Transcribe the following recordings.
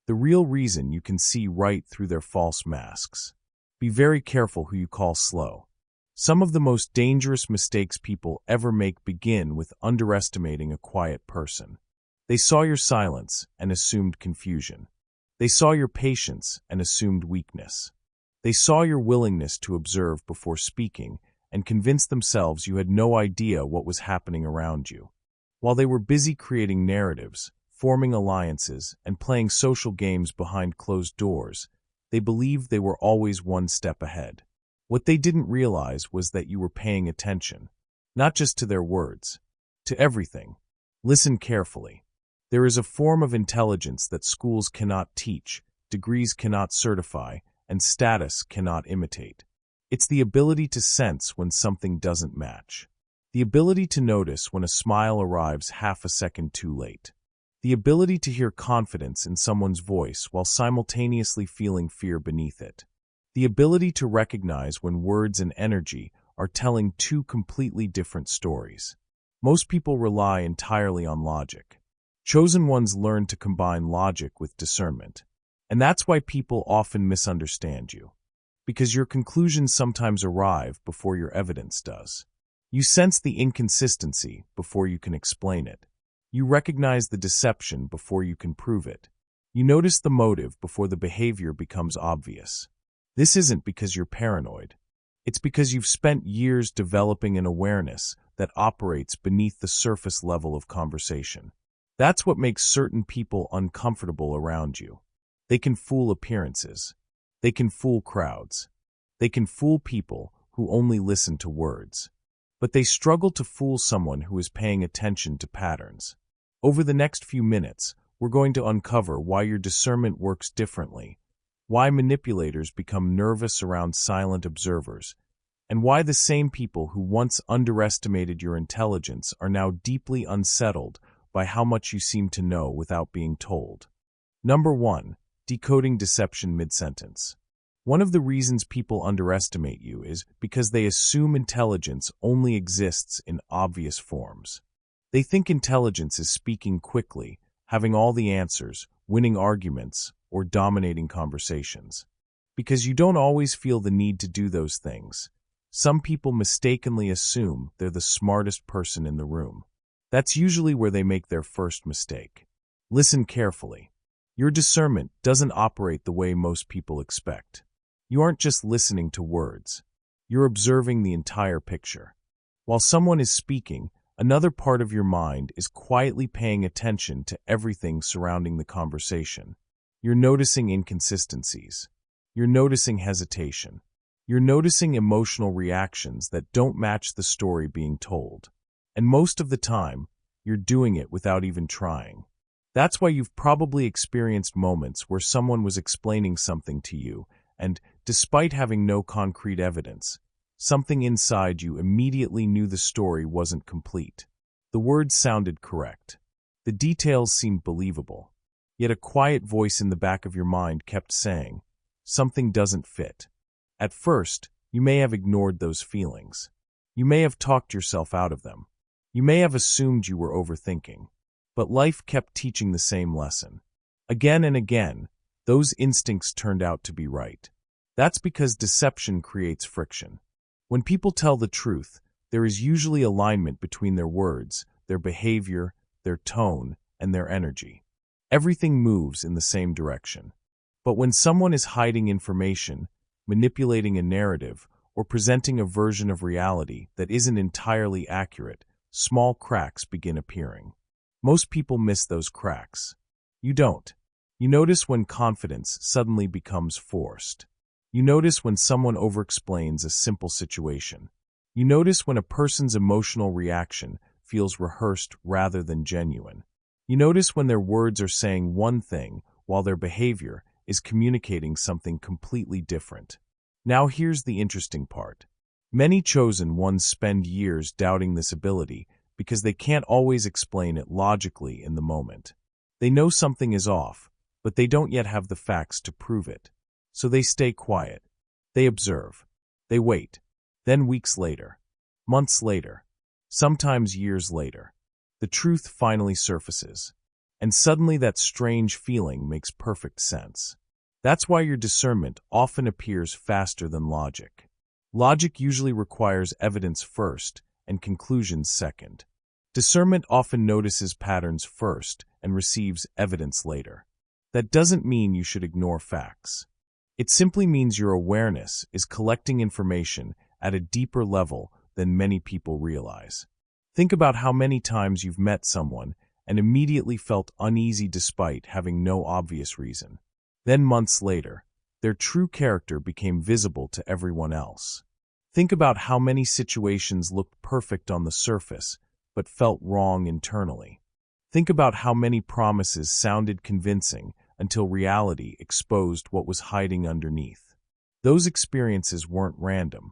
the real reason you can see right through their false masks. Be very careful who you call slow. Some of the most dangerous mistakes people ever make begin with underestimating a quiet person. They saw your silence and assumed confusion. They saw your patience and assumed weakness. They saw your willingness to observe before speaking and convinced themselves you had no idea what was happening around you. While they were busy creating narratives, forming alliances, and playing social games behind closed doors, they believed they were always one step ahead. What they didn't realize was that you were paying attention, not just to their words, to everything. Listen carefully. There is a form of intelligence that schools cannot teach, degrees cannot certify, and status cannot imitate. It's the ability to sense when something doesn't match. The ability to notice when a smile arrives half a second too late. The ability to hear confidence in someone's voice while simultaneously feeling fear beneath it. The ability to recognize when words and energy are telling two completely different stories. Most people rely entirely on logic. Chosen ones learn to combine logic with discernment. And that's why people often misunderstand you. Because your conclusions sometimes arrive before your evidence does. You sense the inconsistency before you can explain it. You recognize the deception before you can prove it. You notice the motive before the behavior becomes obvious. This isn't because you're paranoid. It's because you've spent years developing an awareness that operates beneath the surface level of conversation. That's what makes certain people uncomfortable around you. They can fool appearances. They can fool crowds. They can fool people who only listen to words. But they struggle to fool someone who is paying attention to patterns. Over the next few minutes, we're going to uncover why your discernment works differently, why manipulators become nervous around silent observers, and why the same people who once underestimated your intelligence are now deeply unsettled by how much you seem to know without being told. Number 1. Decoding deception mid-sentence. One of the reasons people underestimate you is because they assume intelligence only exists in obvious forms. They think intelligence is speaking quickly, having all the answers, winning arguments, or dominating conversations. Because you don't always feel the need to do those things, some people mistakenly assume they're the smartest person in the room. That's usually where they make their first mistake. Listen carefully. Your discernment doesn't operate the way most people expect. You aren't just listening to words. You're observing the entire picture. While someone is speaking, another part of your mind is quietly paying attention to everything surrounding the conversation. You're noticing inconsistencies. You're noticing hesitation. You're noticing emotional reactions that don't match the story being told. And most of the time, you're doing it without even trying. That's why you've probably experienced moments where someone was explaining something to you, and despite having no concrete evidence, something inside you immediately knew the story wasn't complete. The words sounded correct. The details seemed believable. Yet a quiet voice in the back of your mind kept saying, something doesn't fit. At first, you may have ignored those feelings. You may have talked yourself out of them. You may have assumed you were overthinking. But life kept teaching the same lesson. Again and again, those instincts turned out to be right. That's because deception creates friction. When people tell the truth, there is usually alignment between their words, their behavior, their tone, and their energy. Everything moves in the same direction. But when someone is hiding information, manipulating a narrative, or presenting a version of reality that isn't entirely accurate, small cracks begin appearing. Most people miss those cracks. You don't. You notice when confidence suddenly becomes forced. You notice when someone overexplains a simple situation. You notice when a person's emotional reaction feels rehearsed rather than genuine. You notice when their words are saying one thing while their behavior is communicating something completely different. Now here's the interesting part. Many chosen ones spend years doubting this ability because they can't always explain it logically in the moment. They know something is off, but they don't yet have the facts to prove it. So they stay quiet. They observe. They wait. Then weeks later, months later, sometimes years later, the truth finally surfaces. And suddenly that strange feeling makes perfect sense. That's why your discernment often appears faster than logic. Logic usually requires evidence first and conclusions second. Discernment often notices patterns first and receives evidence later. That doesn't mean you should ignore facts. It simply means your awareness is collecting information at a deeper level than many people realize. Think about how many times you've met someone and immediately felt uneasy despite having no obvious reason. Then months later, their true character became visible to everyone else. Think about how many situations looked perfect on the surface but felt wrong internally. Think about how many promises sounded convincing until reality exposed what was hiding underneath. Those experiences weren't random.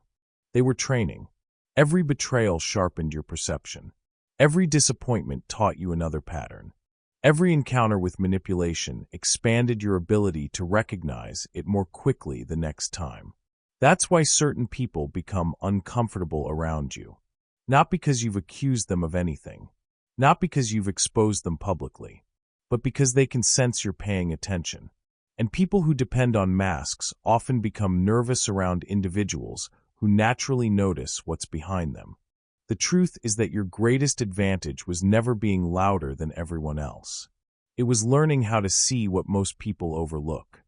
They were training. Every betrayal sharpened your perception. Every disappointment taught you another pattern. Every encounter with manipulation expanded your ability to recognize it more quickly the next time. That's why certain people become uncomfortable around you. Not because you've accused them of anything. Not because you've exposed them publicly. But because they can sense you're paying attention. And people who depend on masks often become nervous around individuals who naturally notice what's behind them. The truth is that your greatest advantage was never being louder than everyone else. It was learning how to see what most people overlook.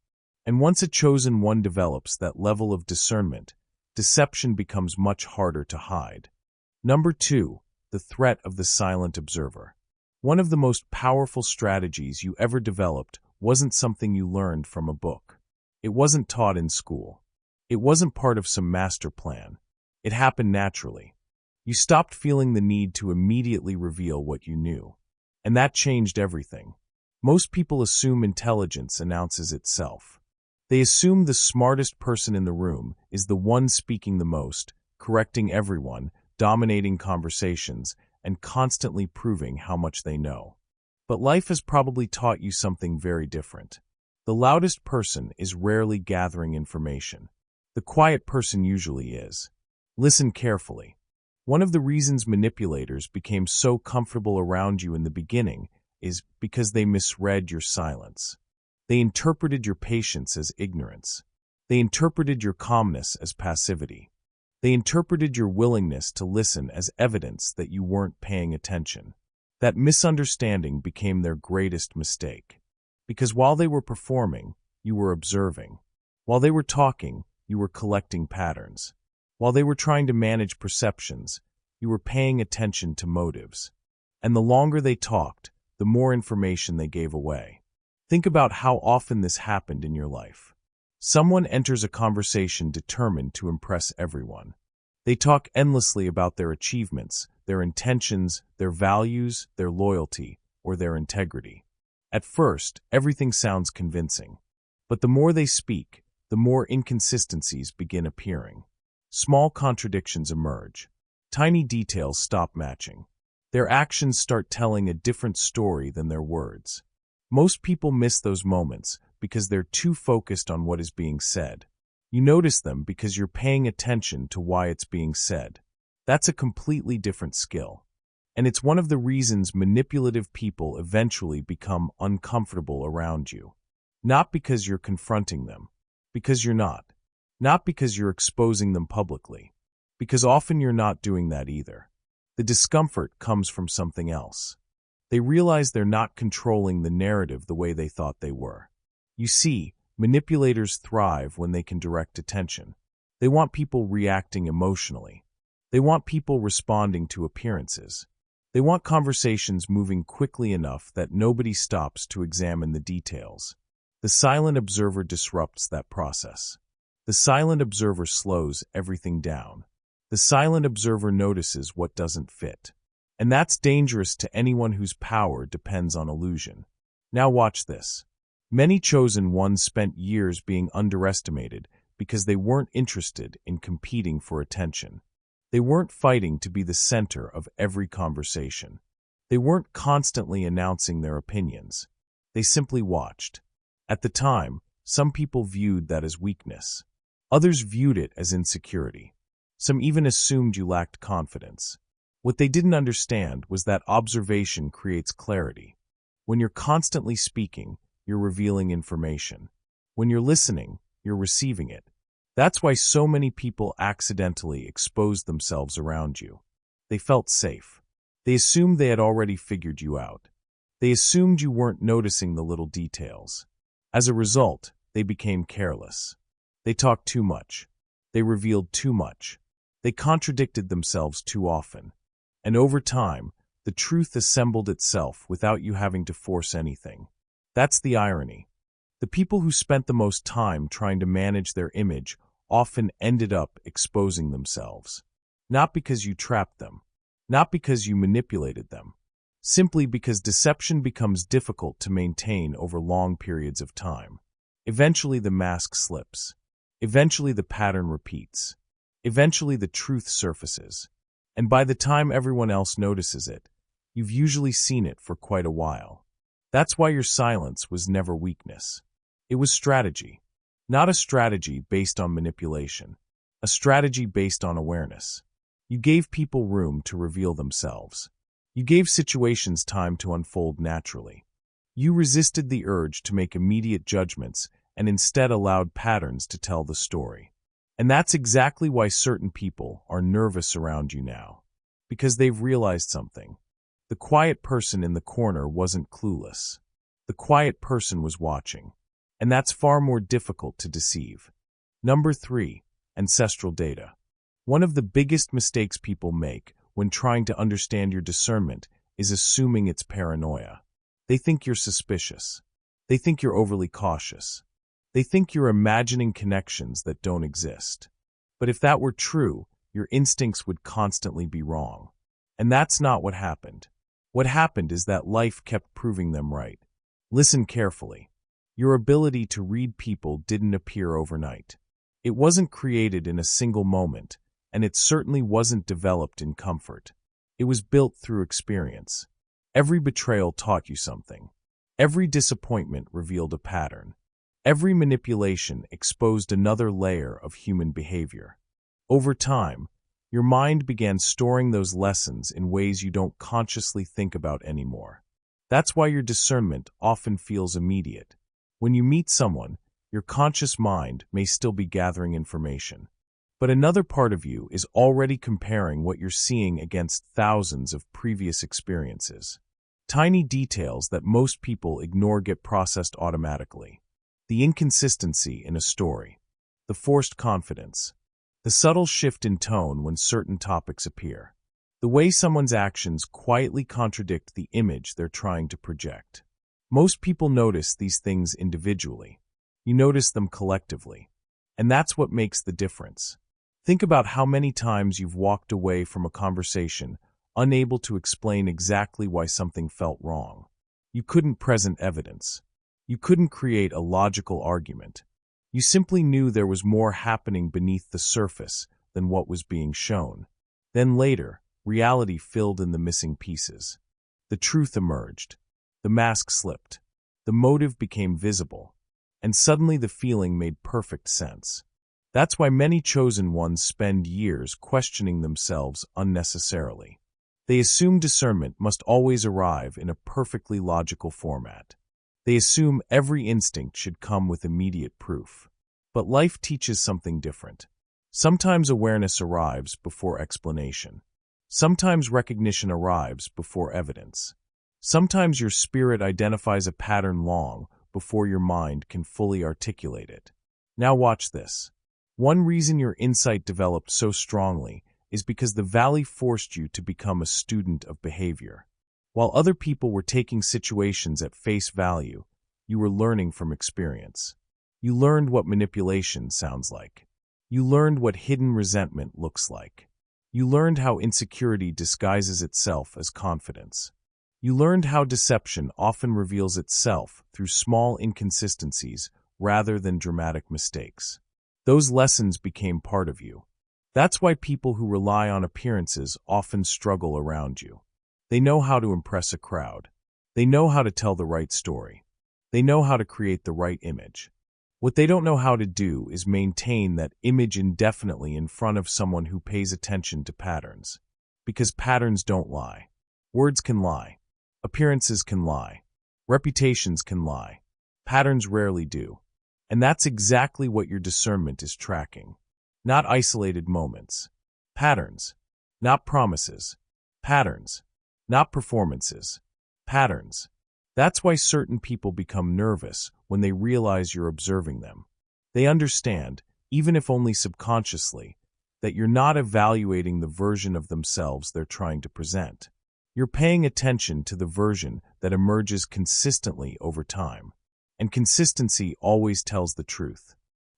And once a chosen one develops that level of discernment, deception becomes much harder to hide. Number 2, the threat of the silent observer. One of the most powerful strategies you ever developed wasn't something you learned from a book. It wasn't taught in school. It wasn't part of some master plan. It happened naturally. You stopped feeling the need to immediately reveal what you knew. And that changed everything. Most people assume intelligence announces itself. They assume the smartest person in the room is the one speaking the most, correcting everyone, dominating conversations, and constantly proving how much they know. But life has probably taught you something very different. The loudest person is rarely gathering information. The quiet person usually is. Listen carefully. One of the reasons manipulators became so comfortable around you in the beginning is because they misread your silence. They interpreted your patience as ignorance. They interpreted your calmness as passivity. They interpreted your willingness to listen as evidence that you weren't paying attention. That misunderstanding became their greatest mistake. Because while they were performing, you were observing. While they were talking, you were collecting patterns. While they were trying to manage perceptions, you were paying attention to motives. And the longer they talked, the more information they gave away. Think about how often this happened in your life. Someone enters a conversation determined to impress everyone. They talk endlessly about their achievements, their intentions, their values, their loyalty, or their integrity. At first, everything sounds convincing. But the more they speak, the more inconsistencies begin appearing. Small contradictions emerge. Tiny details stop matching. Their actions start telling a different story than their words. Most people miss those moments because they're too focused on what is being said. You notice them because you're paying attention to why it's being said. That's a completely different skill. And it's one of the reasons manipulative people eventually become uncomfortable around you. Not because you're confronting them, because you're not. Not because you're exposing them publicly, because often you're not doing that either. The discomfort comes from something else. They realize they're not controlling the narrative the way they thought they were. You see, manipulators thrive when they can direct attention. They want people reacting emotionally. They want people responding to appearances. They want conversations moving quickly enough that nobody stops to examine the details. The silent observer disrupts that process. The silent observer slows everything down. The silent observer notices what doesn't fit. And that's dangerous to anyone whose power depends on illusion. Now watch this. Many chosen ones spent years being underestimated because they weren't interested in competing for attention. They weren't fighting to be the center of every conversation. They weren't constantly announcing their opinions. They simply watched. At the time, some people viewed that as weakness. Others viewed it as insecurity. Some even assumed you lacked confidence. What they didn't understand was that observation creates clarity. When you're constantly speaking, you're revealing information. When you're listening, you're receiving it. That's why so many people accidentally exposed themselves around you. They felt safe. They assumed they had already figured you out. They assumed you weren't noticing the little details. As a result, they became careless. They talked too much. They revealed too much. They contradicted themselves too often. And over time, the truth assembled itself without you having to force anything. That's the irony. The people who spent the most time trying to manage their image often ended up exposing themselves. Not because you trapped them, not because you manipulated them, simply because deception becomes difficult to maintain over long periods of time. Eventually the mask slips. Eventually the pattern repeats. Eventually the truth surfaces. And by the time everyone else notices it, you've usually seen it for quite a while. That's why your silence was never weakness. It was strategy. Not a strategy based on manipulation. A strategy based on awareness. You gave people room to reveal themselves. You gave situations time to unfold naturally. You resisted the urge to make immediate judgments and instead allowed patterns to tell the story. And that's exactly why certain people are nervous around you now. Because they've realized something. The quiet person in the corner wasn't clueless. The quiet person was watching. And that's far more difficult to deceive. Number 3, ancestral data. One of the biggest mistakes people make when trying to understand your discernment is assuming it's paranoia. They think you're suspicious. They think you're overly cautious. They think you're imagining connections that don't exist. But if that were true, your instincts would constantly be wrong. And that's not what happened. What happened is that life kept proving them right. Listen carefully. Your ability to read people didn't appear overnight. It wasn't created in a single moment, and it certainly wasn't developed in comfort. It was built through experience. Every betrayal taught you something. Every disappointment revealed a pattern. Every manipulation exposed another layer of human behavior. Over time, your mind began storing those lessons in ways you don't consciously think about anymore. That's why your discernment often feels immediate. When you meet someone, your conscious mind may still be gathering information. But another part of you is already comparing what you're seeing against thousands of previous experiences. Tiny details that most people ignore get processed automatically. The inconsistency in a story. The forced confidence. The subtle shift in tone when certain topics appear. The way someone's actions quietly contradict the image they're trying to project. Most people notice these things individually. You notice them collectively. And that's what makes the difference. Think about how many times you've walked away from a conversation unable to explain exactly why something felt wrong. You couldn't present evidence. You couldn't create a logical argument. You simply knew there was more happening beneath the surface than what was being shown. Then later, reality filled in the missing pieces. The truth emerged. The mask slipped. The motive became visible. And suddenly the feeling made perfect sense. That's why many chosen ones spend years questioning themselves unnecessarily. They assume discernment must always arrive in a perfectly logical format. They assume every instinct should come with immediate proof. But life teaches something different. Sometimes awareness arrives before explanation. Sometimes recognition arrives before evidence. Sometimes your spirit identifies a pattern long before your mind can fully articulate it. Now watch this. One reason your insight developed so strongly is because the valley forced you to become a student of behavior. While other people were taking situations at face value, you were learning from experience. You learned what manipulation sounds like. You learned what hidden resentment looks like. You learned how insecurity disguises itself as confidence. You learned how deception often reveals itself through small inconsistencies rather than dramatic mistakes. Those lessons became part of you. That's why people who rely on appearances often struggle around you. They know how to impress a crowd. They know how to tell the right story. They know how to create the right image. What they don't know how to do is maintain that image indefinitely in front of someone who pays attention to patterns. Because patterns don't lie. Words can lie. Appearances can lie. Reputations can lie. Patterns rarely do. And that's exactly what your discernment is tracking. Not isolated moments. Patterns. Not promises. Patterns. Not performances. Patterns. That's why certain people become nervous when they realize you're observing them. They understand, even if only subconsciously, that you're not evaluating the version of themselves they're trying to present. You're paying attention to the version that emerges consistently over time. And consistency always tells the truth.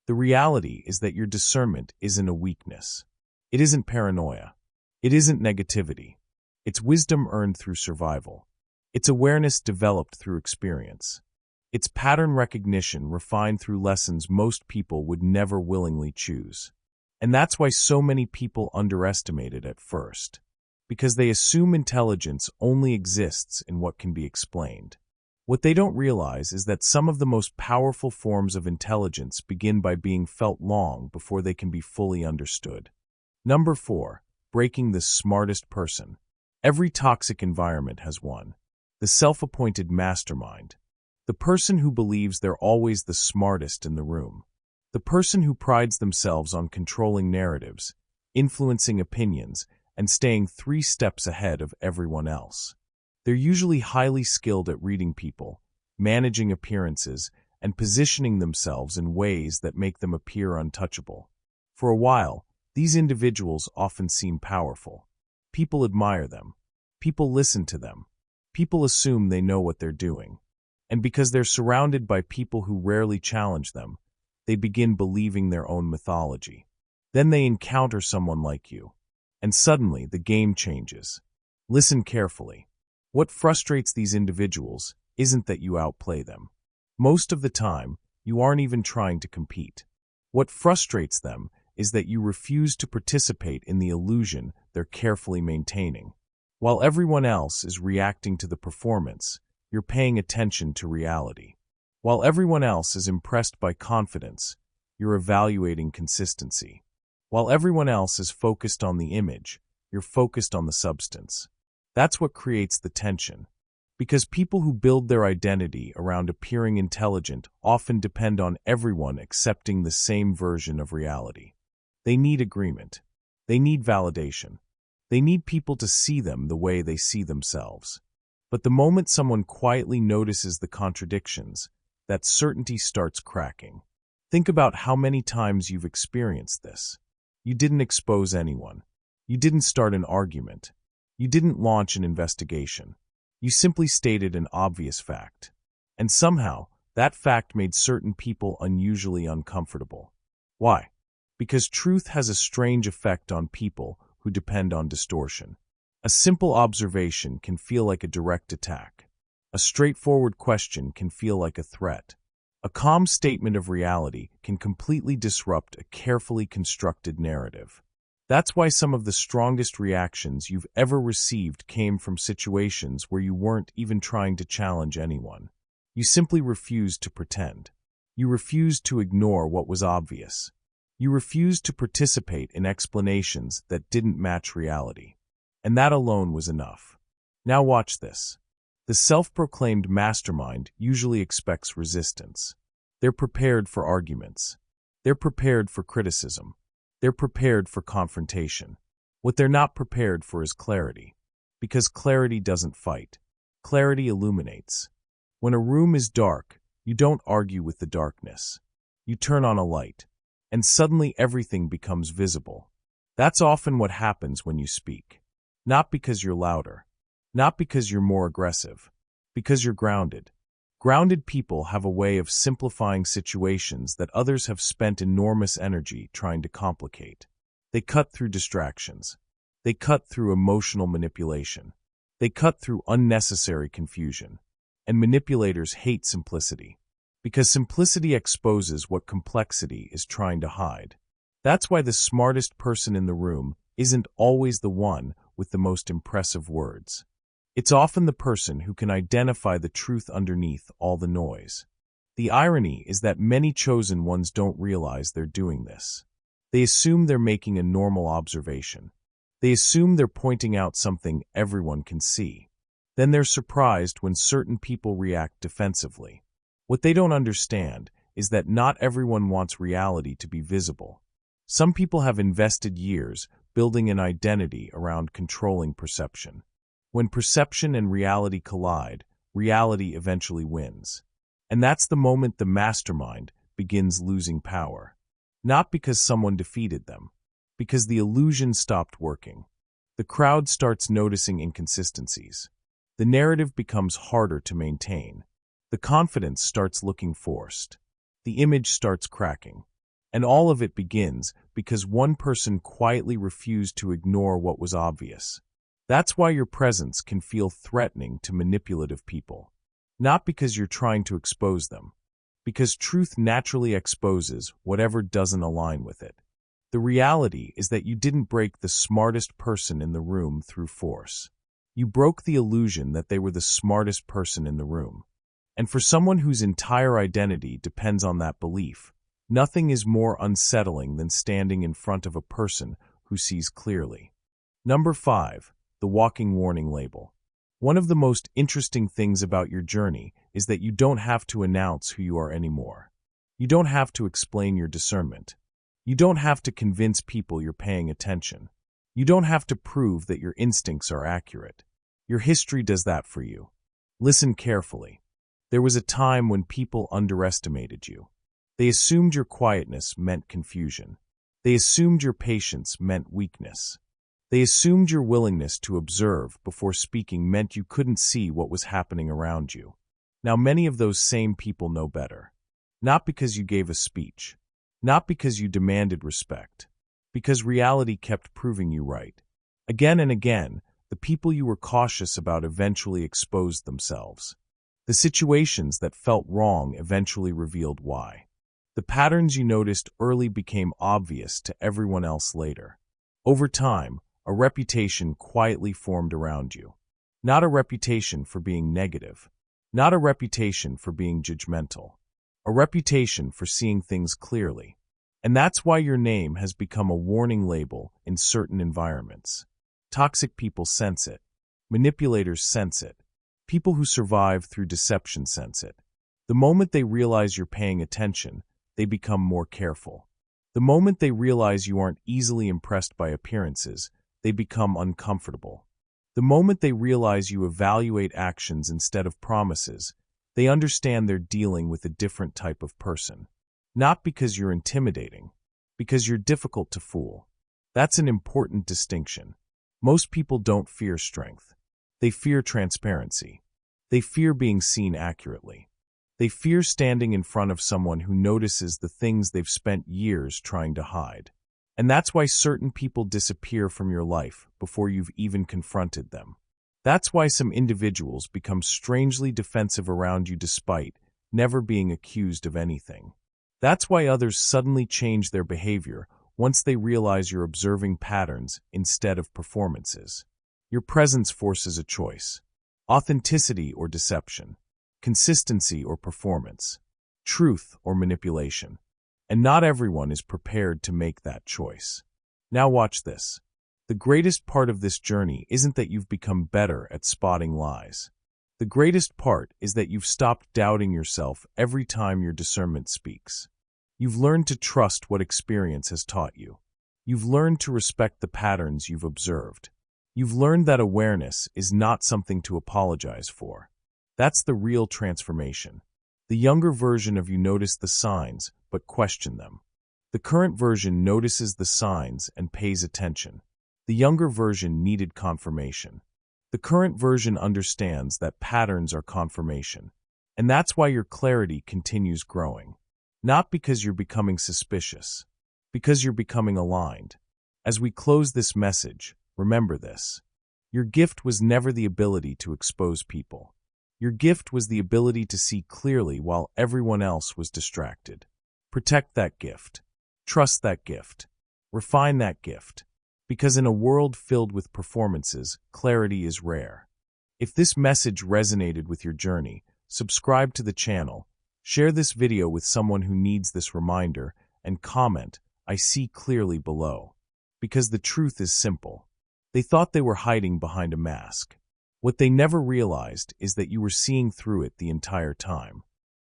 The reality is that your discernment isn't a weakness. It isn't paranoia. It isn't negativity. It's wisdom earned through survival. It's awareness developed through experience. It's pattern recognition refined through lessons most people would never willingly choose. And that's why so many people underestimate it at first. Because they assume intelligence only exists in what can be explained. What they don't realize is that some of the most powerful forms of intelligence begin by being felt long before they can be fully understood. Number 4. Breaking the smartest person. Every toxic environment has one. The self-appointed mastermind. The person who believes they're always the smartest in the room. The person who prides themselves on controlling narratives, influencing opinions, and staying 3 steps ahead of everyone else. They're usually highly skilled at reading people, managing appearances, and positioning themselves in ways that make them appear untouchable. For a while, these individuals often seem powerful. People admire them. People listen to them. People assume they know what they're doing. And because they're surrounded by people who rarely challenge them, they begin believing their own mythology. Then they encounter someone like you. And suddenly, the game changes. Listen carefully. What frustrates these individuals isn't that you outplay them. Most of the time, you aren't even trying to compete. What frustrates them is that you refuse to participate in the illusion they're carefully maintaining. While everyone else is reacting to the performance, you're paying attention to reality. While everyone else is impressed by confidence, you're evaluating consistency. While everyone else is focused on the image, you're focused on the substance. That's what creates the tension. Because people who build their identity around appearing intelligent often depend on everyone accepting the same version of reality. They need agreement. They need validation. They need people to see them the way they see themselves. But the moment someone quietly notices the contradictions, that certainty starts cracking. Think about how many times you've experienced this. You didn't expose anyone. You didn't start an argument. You didn't launch an investigation. You simply stated an obvious fact. And somehow, that fact made certain people unusually uncomfortable. Why? Because truth has a strange effect on people who depend on distortion. A simple observation can feel like a direct attack. A straightforward question can feel like a threat. A calm statement of reality can completely disrupt a carefully constructed narrative. That's why some of the strongest reactions you've ever received came from situations where you weren't even trying to challenge anyone. You simply refused to pretend. You refused to ignore what was obvious. You refused to participate in explanations that didn't match reality. And that alone was enough. Now watch this. The self-proclaimed mastermind usually expects resistance. They're prepared for arguments. They're prepared for criticism. They're prepared for confrontation. What they're not prepared for is clarity. Because clarity doesn't fight. Clarity illuminates. When a room is dark, you don't argue with the darkness. You turn on a light. And suddenly everything becomes visible. That's often what happens when you speak. Not because you're louder. Not because you're more aggressive. Because you're grounded. Grounded people have a way of simplifying situations that others have spent enormous energy trying to complicate. They cut through distractions. They cut through emotional manipulation. They cut through unnecessary confusion. And manipulators hate simplicity. Because simplicity exposes what complexity is trying to hide. That's why the smartest person in the room isn't always the one with the most impressive words. It's often the person who can identify the truth underneath all the noise. The irony is that many chosen ones don't realize they're doing this. They assume they're making a normal observation. They assume they're pointing out something everyone can see. Then they're surprised when certain people react defensively. What they don't understand is that not everyone wants reality to be visible. Some people have invested years building an identity around controlling perception. When perception and reality collide, reality eventually wins. And that's the moment the mastermind begins losing power. Not because someone defeated them, because the illusion stopped working. The crowd starts noticing inconsistencies. The narrative becomes harder to maintain. The confidence starts looking forced. The image starts cracking. And all of it begins because one person quietly refused to ignore what was obvious. That's why your presence can feel threatening to manipulative people. Not because you're trying to expose them, because truth naturally exposes whatever doesn't align with it. The reality is that you didn't break the smartest person in the room through force. You broke the illusion that they were the smartest person in the room. And for someone whose entire identity depends on that belief, nothing is more unsettling than standing in front of a person who sees clearly. Number 5. The walking warning label. One of the most interesting things about your journey is that you don't have to announce who you are anymore. You don't have to explain your discernment. You don't have to convince people you're paying attention. You don't have to prove that your instincts are accurate. Your history does that for you. Listen carefully. There was a time when people underestimated you. They assumed your quietness meant confusion. They assumed your patience meant weakness. They assumed your willingness to observe before speaking meant you couldn't see what was happening around you. Now many of those same people know better. Not because you gave a speech. Not because you demanded respect. Because reality kept proving you right. Again and again, the people you were cautious about eventually exposed themselves. The situations that felt wrong eventually revealed why. The patterns you noticed early became obvious to everyone else later. Over time, a reputation quietly formed around you. Not a reputation for being negative. Not a reputation for being judgmental. A reputation for seeing things clearly. And that's why your name has become a warning label in certain environments. Toxic people sense it. Manipulators sense it. People who survive through deception sense it. The moment they realize you're paying attention, they become more careful. The moment they realize you aren't easily impressed by appearances, they become uncomfortable. The moment they realize you evaluate actions instead of promises, they understand they're dealing with a different type of person. Not because you're intimidating, because you're difficult to fool. That's an important distinction. Most people don't fear strength. They fear transparency. They fear being seen accurately. They fear standing in front of someone who notices the things they've spent years trying to hide. And that's why certain people disappear from your life before you've even confronted them. That's why some individuals become strangely defensive around you despite never being accused of anything. That's why others suddenly change their behavior once they realize you're observing patterns instead of performances. Your presence forces a choice. Authenticity or deception. Consistency or performance. Truth or manipulation. And not everyone is prepared to make that choice. Now watch this. The greatest part of this journey isn't that you've become better at spotting lies. The greatest part is that you've stopped doubting yourself every time your discernment speaks. You've learned to trust what experience has taught you. You've learned to respect the patterns you've observed. You've learned that awareness is not something to apologize for. That's the real transformation. The younger version of you noticed the signs, but questioned them. The current version notices the signs and pays attention. The younger version needed confirmation. The current version understands that patterns are confirmation. And that's why your clarity continues growing. Not because you're becoming suspicious, because you're becoming aligned. As we close this message, remember this. Your gift was never the ability to expose people. Your gift was the ability to see clearly while everyone else was distracted. Protect that gift. Trust that gift. Refine that gift. Because in a world filled with performances, clarity is rare. If this message resonated with your journey, subscribe to the channel, share this video with someone who needs this reminder, and comment, "I see clearly" below. Because the truth is simple. They thought they were hiding behind a mask. What they never realized is that you were seeing through it the entire time.